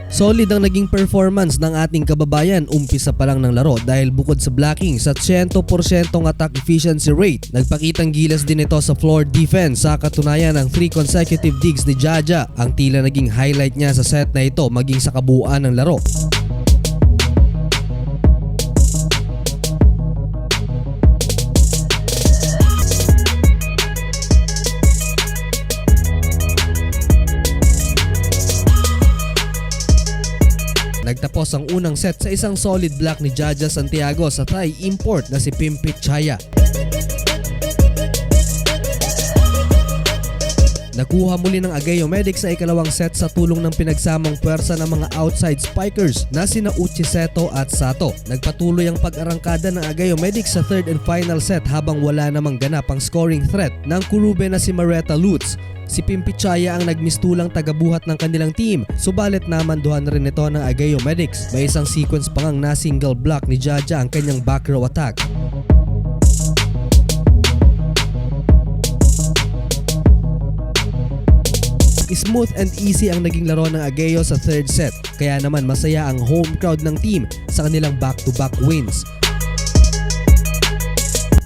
Solid ang naging performance ng ating kababayan umpisa pa lang ng laro dahil bukod sa blocking sa 100% attack efficiency rate, nagpakitang gilas din ito sa floor defense sa katunayan ng 3 consecutive digs ni Jaja ang tila naging highlight niya sa set na ito maging sa kabuuan ng laro. Nagtapos ang unang set sa isang solid block ni Jaja Santiago sa Thai import na si Pimpit Chaya. Nakuha muli ng Agayo Medics sa ikalawang set sa tulong ng pinagsamang puwersa ng mga outside spikers na sina Uchi Seto at Sato. Nagpatuloy ang pag-arangkada ng Agayo Medics sa third and final set habang wala namang ganap ang scoring threat ng kurube na si Mareta Lutz. Si Pimpit Chaya ang nagmistulang tagabuhat ng kanilang team, subalit namanduhan rin ito ng Agayo Medics. May isang sequence pa ngang na-single block ni Jaja ang kanyang back row attack. Smooth and easy ang naging laro ng Agayo sa third set, kaya naman masaya ang home crowd ng team sa kanilang back-to-back wins.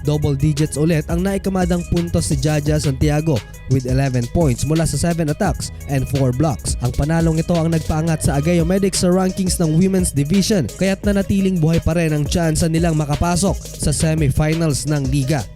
Double digits ulit ang naikamadang puntos si Jaja Santiago with 11 points mula sa 7 attacks and 4 blocks. Ang panalong ito ang nagpaangat sa Agayo Medics sa rankings ng Women's Division kaya't nanatiling buhay pa rin ang tsansa nilang makapasok sa semifinals ng liga.